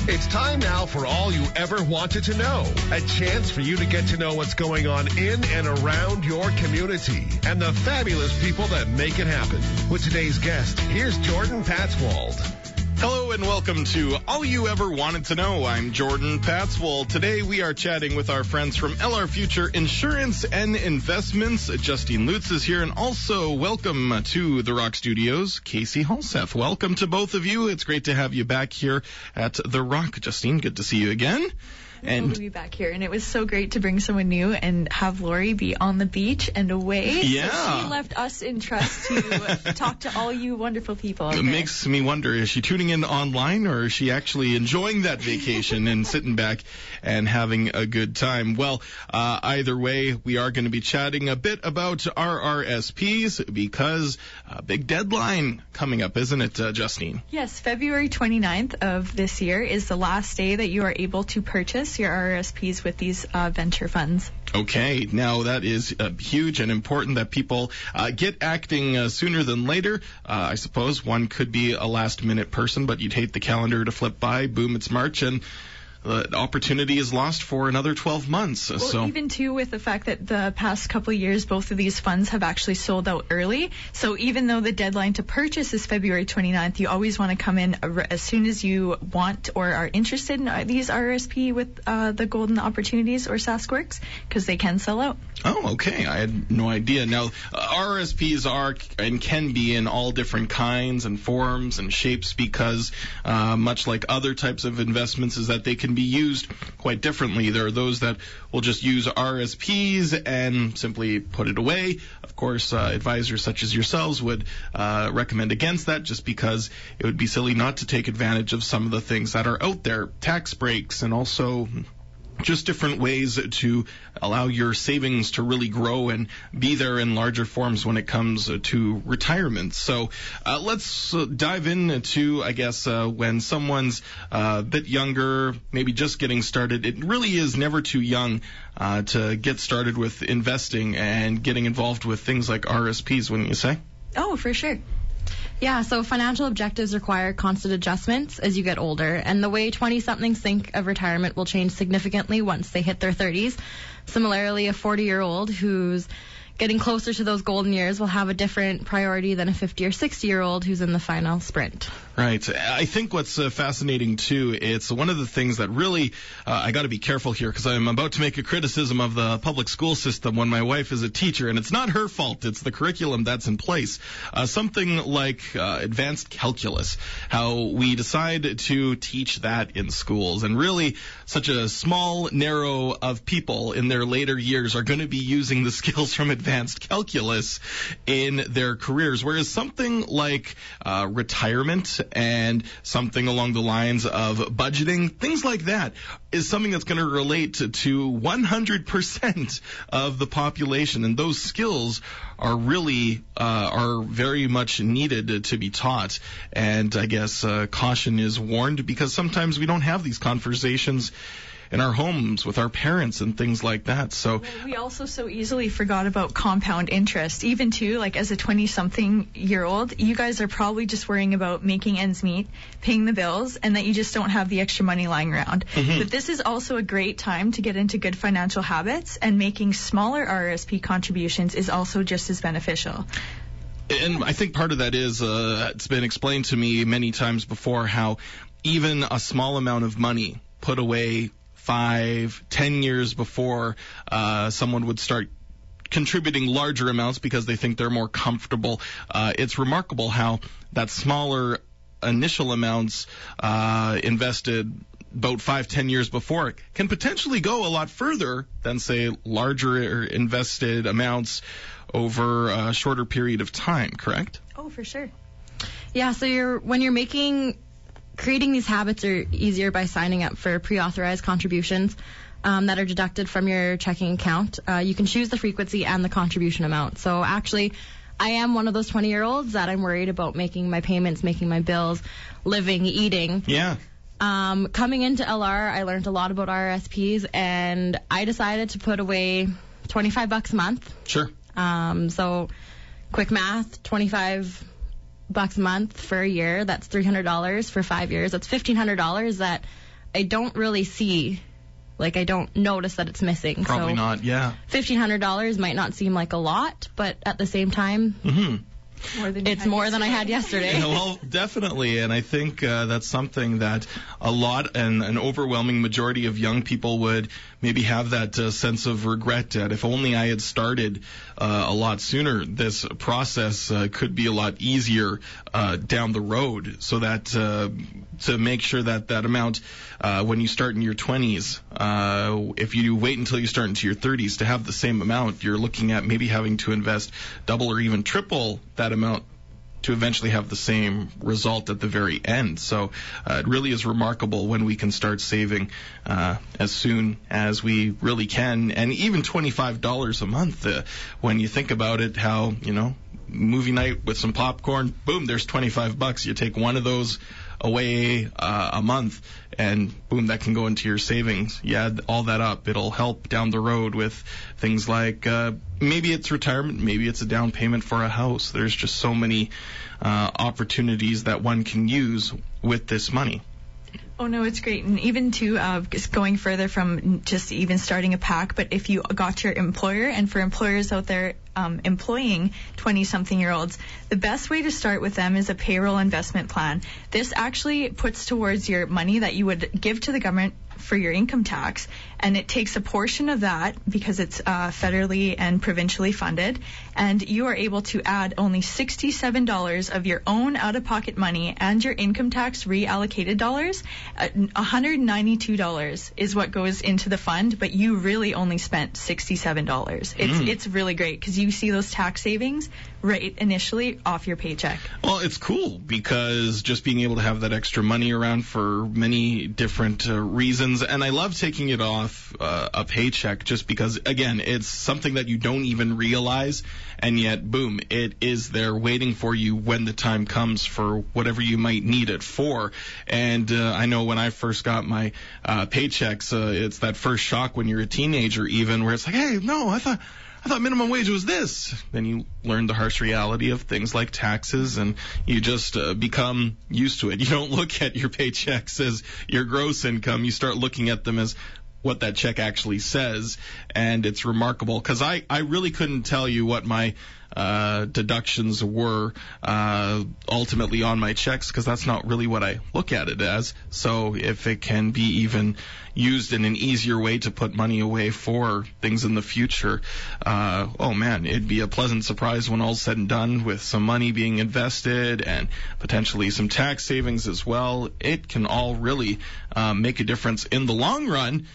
It's time now for all you ever wanted to know. A chance for you to get to know what's going on in and around your community and the fabulous people that make it happen. With today's guest, here's Jordan Patswold. Hello and welcome to All You Ever Wanted to Know. I'm Jordan Patswold. Today we are chatting with our friends from LR Future Insurance and Investments. Justine Lutz is here, and also welcome to the Rock Studios, Casey Halseth. Welcome to both of you. It's great to have you back here at the Rock. Justine, good to see you again. And to be back here, and it was so great to bring someone new and have Lori be on the beach and away. Yeah. So she left us in trust to talk to all you wonderful people. It makes me wonder, is she tuning in online, or is she actually enjoying that vacation and sitting back and having a good time? Well, either way, we are going to be chatting a bit about RRSPs because a big deadline coming up, isn't it, Justine? Yes, February 29th of this year is the last day that you are able to purchase your RRSPs with these venture funds. Okay, now that is huge and important that people get acting sooner than later. I suppose one could be a last-minute person, but you'd hate the calendar to flip by. Boom, it's March, and the opportunity is lost for another 12 months. Well, even too with the fact that the past couple of years, both of these funds have actually sold out early. So even though the deadline to purchase is February 29th, you always want to come in as soon as you want or are interested in these RRSP with the Golden Opportunities or SaskWorks, because they can sell out. Oh, okay. I had no idea. Now, RRSPs are and can be in all different kinds and forms and shapes because, much like other types of investments, is that they can be used quite differently. There are those that will just use RRSPs and simply put it away. Of course, advisors such as yourselves would recommend against that, just because it would be silly not to take advantage of some of the things that are out there, tax breaks, and also just different ways to allow your savings to really grow and be there in larger forms when it comes to retirement. So let's dive into, I guess, when someone's a bit younger, maybe just getting started. It really is never too young to get started with investing and getting involved with things like RSPs, wouldn't you say? Oh, for sure. Yeah, so financial objectives require constant adjustments as you get older, and the way 20-somethings think of retirement will change significantly once they hit their 30s. Similarly, a 40-year-old who's getting closer to those golden years will have a different priority than a 50 or 60-year-old who's in the final sprint. Right. I think what's fascinating, too, it's one of the things that really, I got to be careful here because I'm about to make a criticism of the public school system when my wife is a teacher, and it's not her fault. It's the curriculum that's in place. Something like advanced calculus, how we decide to teach that in schools. And really, such a small, narrow of people in their later years are going to be using the skills from advanced calculus in their careers, whereas something like retirement and something along the lines of budgeting, things like that, is something that's going to relate to 100% of the population, and those skills are really are very much needed to be taught. And I guess caution is warned because sometimes we don't have these conversations in our homes with our parents and things like that. So we also so easily forgot about compound interest. Even too, like as a 20-something-year-old, you guys are probably just worrying about making ends meet, paying the bills, and that you just don't have the extra money lying around. Mm-hmm. But this is also a great time to get into good financial habits, and making smaller RRSP contributions is also just as beneficial. And I think part of that is, it's been explained to me many times before, how even a small amount of money put away 5-10 years before someone would start contributing larger amounts because they think they're more comfortable. It's remarkable how that smaller initial amounts invested about 5-10 years before can potentially go a lot further than, say, larger invested amounts over a shorter period of time, correct? Oh, for sure. Yeah, so when you're creating these habits are easier by signing up for pre-authorized contributions that are deducted from your checking account. You can choose the frequency and the contribution amount. So actually, I am one of those 20-year-olds that I'm worried about making my payments, making my bills, living, eating. Yeah. Coming into LR, I learned a lot about RRSPs, and I decided to put away $25 a month. Sure. So quick math, $25 a month for a year. That's $300 for 5 years. That's $1,500 that I don't really see, I don't notice that it's missing. Probably not, yeah. $1,500 might not seem like a lot, but at the same time, it's more than I had yesterday. Yeah, well, definitely, and I think that's something that a lot and an overwhelming majority of young people would maybe have that sense of regret at. If only I had started a lot sooner, this process could be a lot easier down the road, so that to make sure that amount when you start in your 20s, if you wait until you start into your 30s to have the same amount, you're looking at maybe having to invest double or even triple that amount to eventually have the same result at the very end. So it really is remarkable when we can start saving as soon as we really can, and even $25 a month. When you think about it, how, movie night with some popcorn, boom, there's $25. You take one of those away a month, and boom, that can go into your savings. You add all that up, it'll help down the road with things like maybe it's retirement, maybe it's a down payment for a house. There's just so many opportunities that one can use with this money. Oh, no, it's great. And even just going further from just even starting a PAC, but if you got your employer, and for employers out there employing 20-something-year-olds, the best way to start with them is a payroll investment plan. This actually puts towards your money that you would give to the government for your income tax, and it takes a portion of that because it's federally and provincially funded, and you are able to add only $67 of your own out-of-pocket money and your income tax reallocated dollars. $192 is what goes into the fund, but you really only spent $67. It's really great because you see those tax savings right initially off your paycheck. Well, it's cool because just being able to have that extra money around for many different reasons, and I love taking it off a paycheck just because, again, it's something that you don't even realize, and yet, boom, it is there waiting for you when the time comes for whatever you might need it for. And I know when I first got my paychecks, it's that first shock when you're a teenager even, where it's like, hey, no, I thought minimum wage was this. Then you learn the harsh reality of things like taxes, and you just become used to it. You don't look at your paychecks as your gross income. You start looking at them as what that check actually says, and it's remarkable because I really couldn't tell you what my deductions were ultimately on my checks, because that's not really what I look at it as. So if it can be even used in an easier way to put money away for things in the future, oh man, it'd be a pleasant surprise when all's said and done, with some money being invested and potentially some tax savings as well. It can all really make a difference in the long run,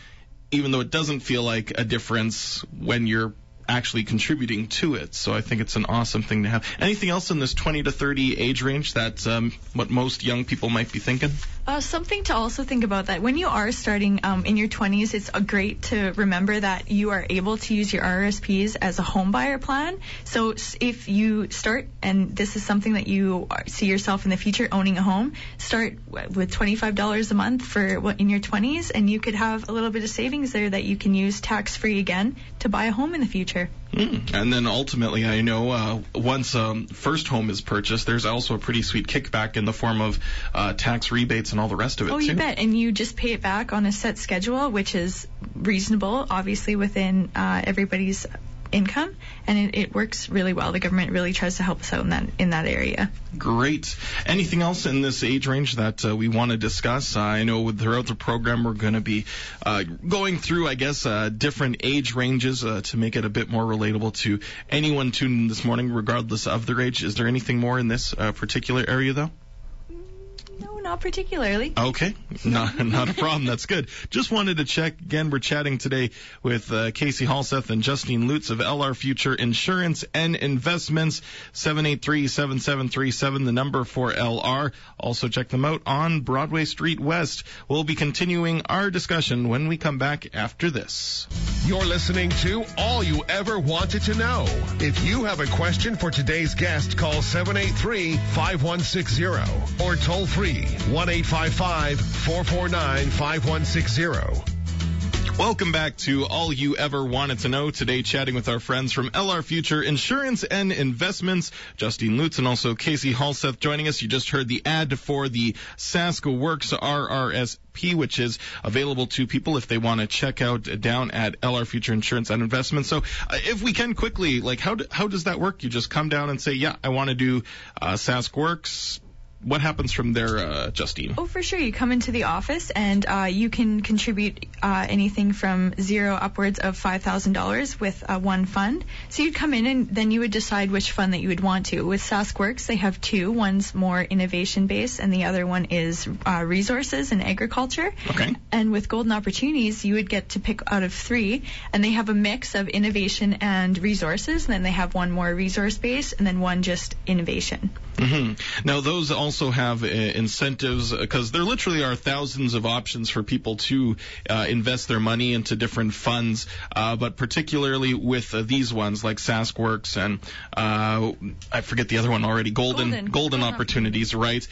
even though it doesn't feel like a difference when you're actually contributing to it. So I think it's an awesome thing to have. Anything else in this 20 to 30 age range that's what most young people might be thinking? Something to also think about, that when you are starting in your 20s, it's great to remember that you are able to use your RRSPs as a home buyer plan. So if you start, and this is something that you see yourself in the future owning a home, start with $25 a month for in your 20s, and you could have a little bit of savings there that you can use tax-free again to buy a home in the future. And then ultimately, I know once first home is purchased, there's also a pretty sweet kickback in the form of tax rebates and all the rest of it. Oh, you bet. And you just pay it back on a set schedule, which is reasonable, obviously, within everybody's income, and it works really well. The government really tries to help us out in that area. Great. Anything else in this age range that we want to discuss? I know throughout the program we're going to be going through, I guess, different age ranges to make it a bit more relatable to anyone tuned in this morning, regardless of their age. Is there anything more in this particular area, though? No, not particularly. Okay, not a problem. That's good. Just wanted to check. Again, we're chatting today with Casey Halseth and Justine Lutz of LR Future Insurance and Investments. 783-7737, the number for LR. Also check them out on Broadway Street West. We'll be continuing our discussion when we come back after this. You're listening to All You Ever Wanted to Know. If you have a question for today's guest, call 783-5160 or toll free 1-855-449-5160. Welcome back to All You Ever Wanted to Know. Today, chatting with our friends from LR Future Insurance and Investments, Justine Lutz and also Casey Halseth joining us. You just heard the ad for the SaskWorks RRSP, which is available to people if they want to check out down at LR Future Insurance and Investments. So if we can quickly, like how does that work? You just come down and say, yeah, I want to do SaskWorks. What happens from there, Justine? Oh, for sure. You come into the office and you can contribute anything from $0 upwards of $5,000 with one fund. So you'd come in and then you would decide which fund that you would want to. With SaskWorks, they have two. One's more innovation-based and the other one is resources and agriculture. Okay. And with Golden Opportunities, you would get to pick out of three. And they have a mix of innovation and resources. And then they have one more resource-based and then one just innovation. Mm-hmm. Now, those also have incentives because there literally are thousands of options for people to invest their money into different funds, but particularly with these ones like SaskWorks and I forget the other one already, Golden Opportunities, right?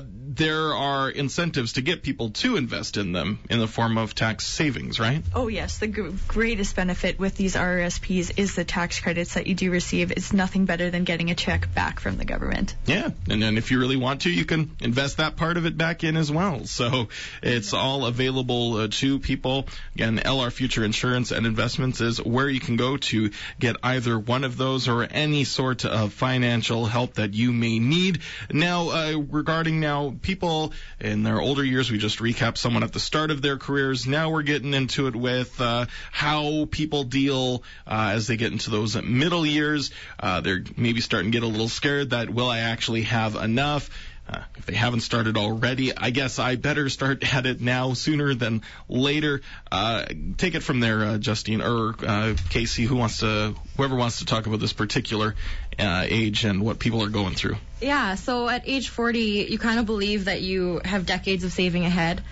There are incentives to get people to invest in them in the form of tax savings, right? Oh, yes. The greatest benefit with these RRSPs is the tax credits that you do receive. It's nothing better than getting a check back from the government. Yeah, and then if you really want to, you can invest that part of it back in as well. So it's all available to people. Again, LR Future Insurance and Investments is where you can go to get either one of those or any sort of financial help that you may need. Now, regarding now people in their older years, we just recapped someone at the start of their careers. Now we're getting into it with how people deal as they get into those middle years. They're maybe starting to get a little scared that, will I actually have enough? If they haven't started already, I guess I better start at it now sooner than later. Take it from there, Justine or Casey, whoever wants to talk about this particular age and what people are going through. Yeah, so at age 40, you kind of believe that you have decades of saving ahead.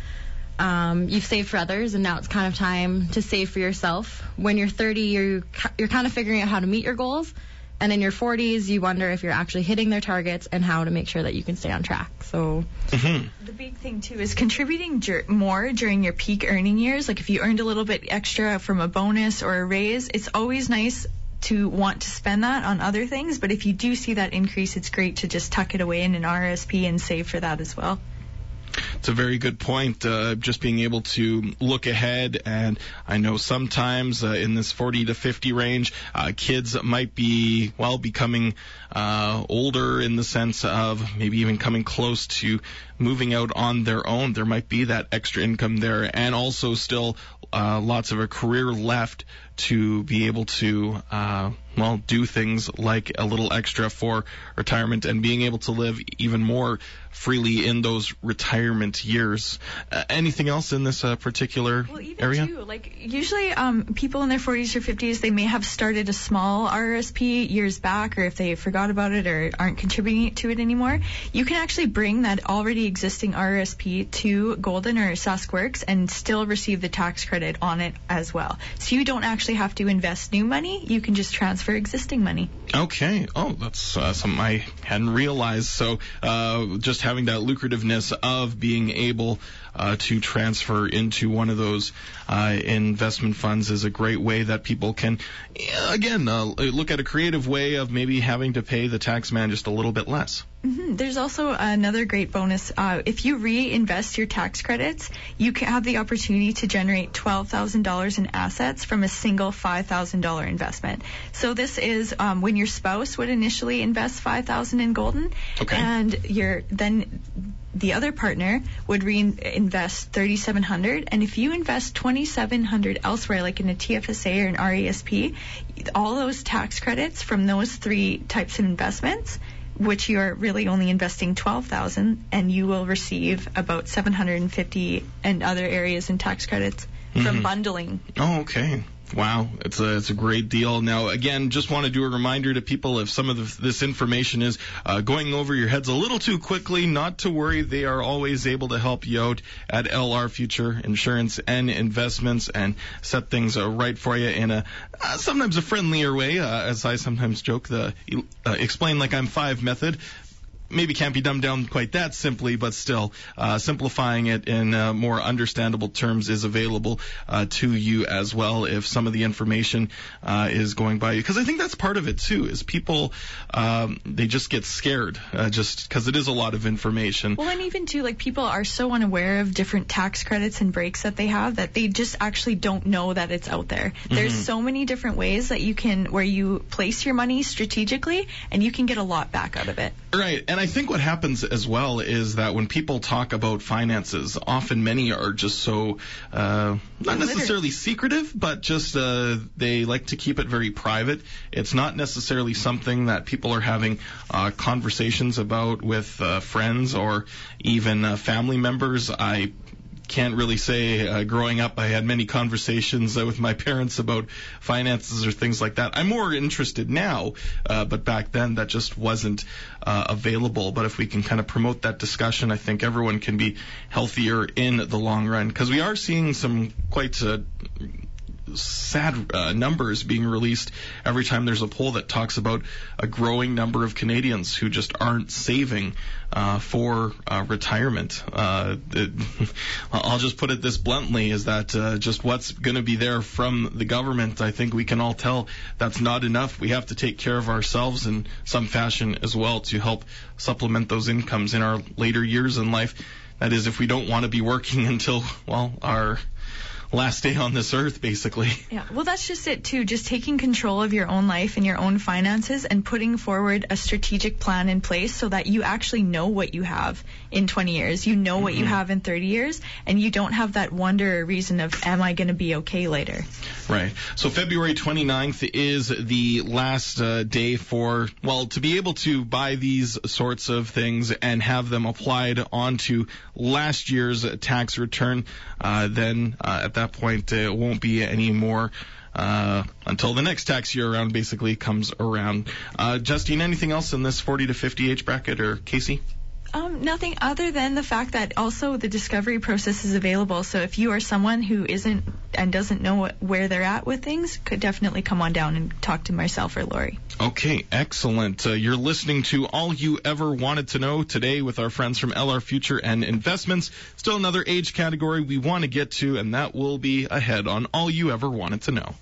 You've saved for others, and now it's kind of time to save for yourself. When you're 30, you're kind of figuring out how to meet your goals. And in your 40s, you wonder if you're actually hitting their targets and how to make sure that you can stay on track. So The big thing, too, is contributing more during your peak earning years. Like if you earned a little bit extra from a bonus or a raise, it's always nice to want to spend that on other things. But if you do see that increase, it's great to just tuck it away in an RRSP and save for that as well. It's a very good point, just being able to look ahead. And I know sometimes in this 40 to 50 range, kids might be, becoming older in the sense of maybe even coming close to moving out on their own. There might be that extra income there, and also still lots of a career left to be able to do things like a little extra for retirement and being able to live even more freely in those retirement years. Anything else in this particular area? Too, usually people in their 40s or 50s, they may have started a small RRSP years back, or if they forgot about it or aren't contributing to it anymore, you can actually bring that already existing RRSP to Golden or SaskWorks and still receive the tax credit on it as well. So you don't actually have to invest new money. You can just transfer existing money. Okay. Oh, that's something I hadn't realized. So just having that lucrativeness of being able to transfer into one of those investment funds is a great way that people can, again, look at a creative way of maybe having to pay the tax man just a little bit less. Mm-hmm. There's also another great bonus. If you reinvest your tax credits, you can have the opportunity to generate $12,000 in assets from a single $5,000 investment. So this is when your spouse would initially invest $5,000 in Golden, okay, and then the other partner would reinvest $3,700, and if you invest $2,700 elsewhere, like in a TFSA or an RRSP, all those tax credits from those three types of investments, which you are really only investing $12,000, and you will receive about $750 and other areas in tax credits from bundling. Oh, okay. Wow, it's a great deal. Now, again, just want to do a reminder to people, if some of this information is going over your heads a little too quickly, not to worry. They are always able to help you out at LR Future Insurance and Investments and set things right for you in a sometimes a friendlier way, as I sometimes joke, the explain like I'm five method. maybe can't be dumbed down quite that simply, but still simplifying it in more understandable terms is available to you as well if some of the information is going by you. Because I think that's part of it too, is people, they just get scared just because it is a lot of information. Well, and even too, like, people are so unaware of different tax credits and breaks that they have that they just actually don't know that it's out there. There's so many different ways that where you place your money strategically, and you can get a lot back out of it. Right. And I think what happens as well is that when people talk about finances, often many are just so, not necessarily secretive, but just they like to keep it very private. It's not necessarily something that people are having conversations about with friends or even family members. I can't really say growing up I had many conversations with my parents about finances or things like that. I'm more interested now, but back then that just wasn't available. But if we can kind of promote that discussion, I think everyone can be healthier in the long run, because we are seeing some quite sad numbers being released every time there's a poll that talks about a growing number of Canadians who just aren't saving for retirement. I'll just put it this bluntly, is that just what's going to be there from the government, I think we can all tell that's not enough. We have to take care of ourselves in some fashion as well to help supplement those incomes in our later years in life. That is, if we don't want to be working until, well, our last day on this earth, basically. Yeah, well, that's just it too. Just taking control of your own life and your own finances and putting forward a strategic plan in place so that you actually know what you have in 20 years. You know what you have in 30 years, and you don't have that wonder or reason of, am I going to be okay later? Right. So February 29th is the last day for, well, to be able to buy these sorts of things and have them applied onto last year's tax return. Then at that point, it won't be any more until the next tax year around basically comes around. Justine, anything else in this 40 to 50 age bracket, or Casey? Nothing other than the fact that also the discovery process is available. So if you are someone who isn't and doesn't know where they're at with things, could definitely come on down and talk to myself or Lori. Okay, excellent. You're listening to All You Ever Wanted to Know today with our friends from LR Future and Investments. Still another age category we want to get to, and that will be ahead on All You Ever Wanted to Know.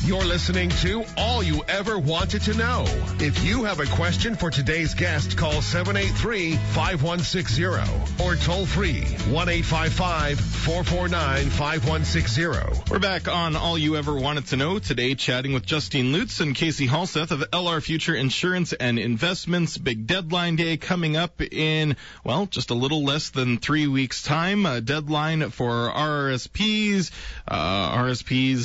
You're listening to All You Ever Wanted to Know. If you have a question for today's guest, call 783-5160 or toll free 1-855-449-5160. We're back on All You Ever Wanted to Know today, chatting with Justine Lutz and Casey Halseth of LR Future Insurance and Investments. Big deadline day coming up in, well, just a little less than 3 weeks' time. A deadline for RRSPs,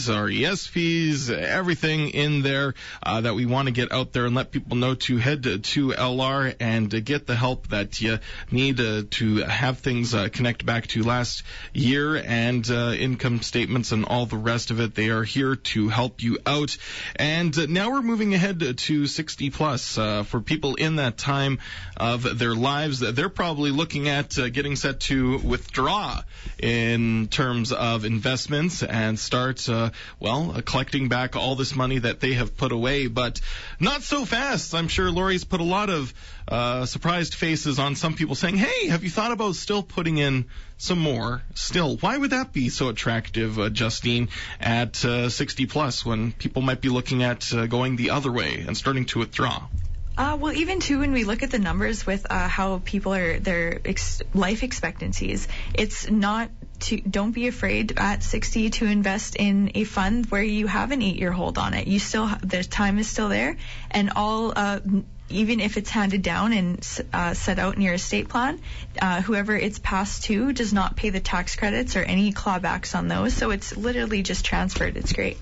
RESPs, everything in there that we want to get out there and let people know to head to LR and get the help that you need to have things connect back to last year and income statements and all the rest of it. They are here to help you out. And now we're moving ahead to 60 plus. For people in that time of their lives, they're probably looking at getting set to withdraw in terms of investments and start, collecting back all this money that they have put away, but not so fast. I'm sure Lori's put a lot of surprised faces on some people saying, hey, have you thought about still putting in some more still? Why would that be so attractive, Justine, at 60 plus when people might be looking at going the other way and starting to withdraw? Well, even too, when we look at the numbers with how people are, their life expectancies, it's not don't be afraid at 60 to invest in a fund where you have an 8-year hold on it. You still, the time is still there, and all, even if it's handed down and set out in your estate plan, whoever it's passed to does not pay the tax credits or any clawbacks on those. So it's literally just transferred. It's great.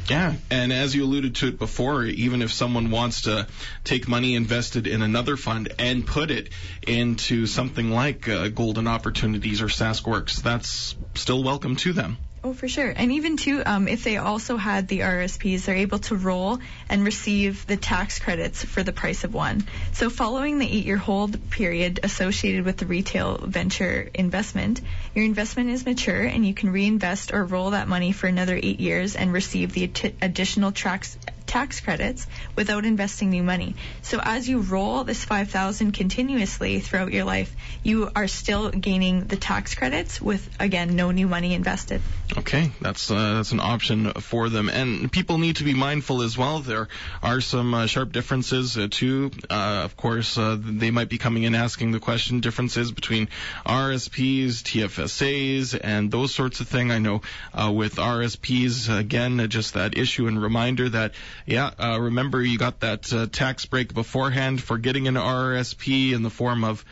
Yeah, and as you alluded to it before, even if someone wants to take money invested in another fund and put it into something like Golden Opportunities or SaskWorks, that's still welcome to them. Oh, for sure. And even too, if they also had the RRSPs, they're able to roll and receive the tax credits for the price of one. So following the 8-year hold period associated with the retail venture investment, your investment is mature and you can reinvest or roll that money for another 8 years and receive the additional tax tax credits without investing new money. So as you roll this $5,000 continuously throughout your life, you are still gaining the tax credits with, again, no new money invested. Okay, that's an option for them. And people need to be mindful as well. There are some sharp differences too. Of course, they might be coming in asking the question, differences between RRSPs, TFSAs, and those sorts of things. I know with RRSPs, again, just that issue and reminder that, remember you got that tax break beforehand for getting an RRSP in the form of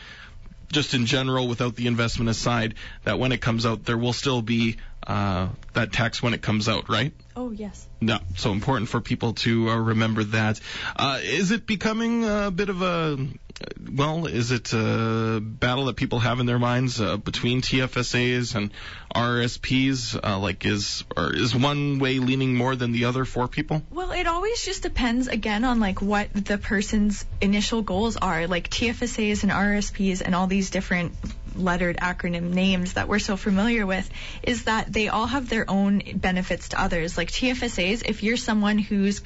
just in general, without the investment aside, that when it comes out, there will still be that tax when it comes out, right? Oh, yes. No, so important for people to remember that. Is it becoming a bit of is it a battle that people have in their minds between TFSAs and RRSPs? Is one way leaning more than the other for people? Well, it always just depends, again, on what the person's initial goals are. Like TFSAs and RRSPs and all these different lettered acronym names that we're so familiar with, is that they all have their own benefits to others. Like TFSAs, if you're someone who's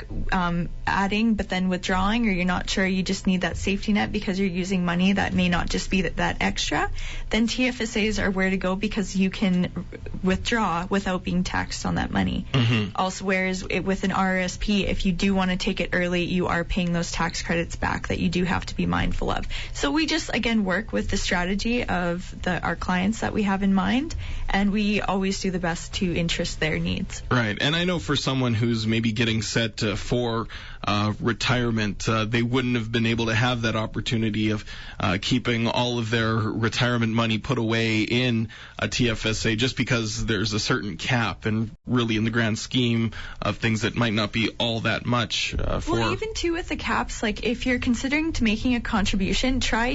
adding but then withdrawing, or you're not sure, you just need that safety net because you're using money that may not just be that extra, then TFSAs are where to go because you can withdraw without being taxed on that money. Mm-hmm. Also, whereas with an RRSP, if you do want to take it early, you are paying those tax credits back that you do have to be mindful of. So we just, again, work with the strategy of our clients that we have in mind, and we always do the best to interest their needs. Right, and I know for someone who's maybe getting set for retirement, they wouldn't have been able to have that opportunity of keeping all of their retirement money put away in a TFSA just because there's a certain cap, and really in the grand scheme of things that might not be all that much for... Well, even too with the caps, like if you're considering to making a contribution, try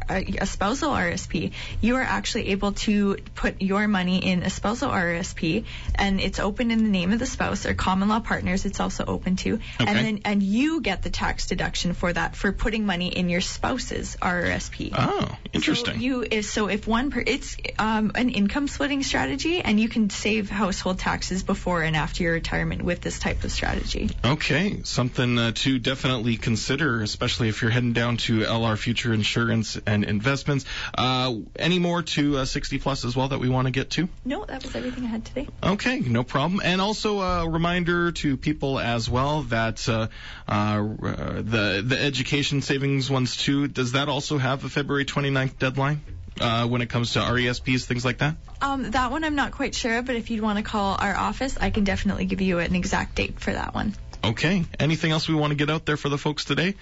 a spousal RSP. You are actually able to put your money in a spousal RRSP, and it's open in the name of the spouse, or common law partners it's also open to. Okay. And you get the tax deduction for that, for putting money in your spouse's RRSP. Oh, interesting. So if it's an income splitting strategy, and you can save household taxes before and after your retirement with this type of strategy. Okay, something to definitely consider, especially if you're heading down to LR Future Insurance and Investments. Any more to 60 plus as well that we want to get to? No, that was everything I had today. Okay, no problem. And also a reminder to people as well that the education savings ones too, does that also have a February 29th deadline when it comes to RESPs, things like that? That one I'm not quite sure, but if you'd want to call our office, I can definitely give you an exact date for that one. Okay. Anything else we want to get out there for the folks today?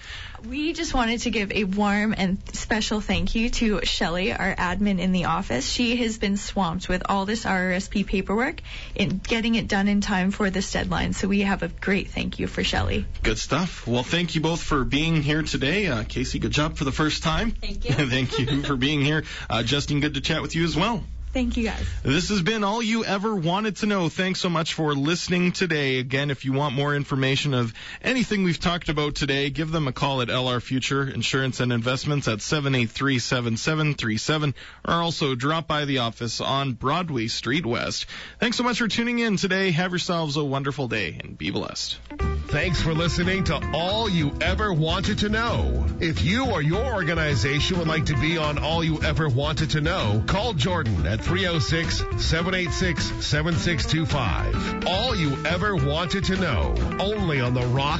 We just wanted to give a warm and special thank you to Shelley, our admin in the office. She has been swamped with all this RRSP paperwork and getting it done in time for this deadline. So we have a great thank you for Shelley. Good stuff. Well, thank you both for being here today. Casey, good job for the first time. Thank you. Thank you for being here. Justine, good to chat with you as well. Thank you, guys. This has been All You Ever Wanted to Know. Thanks so much for listening today. Again, if you want more information of anything we've talked about today, give them a call at LR Future Insurance and Investments at 783-7737, or also drop by the office on Broadway Street West. Thanks so much for tuning in today. Have yourselves a wonderful day and be blessed. Thanks for listening to All You Ever Wanted to Know. If you or your organization would like to be on All You Ever Wanted to Know, call Jordan at 306-786-7625. All You Ever Wanted to Know, only on the Rock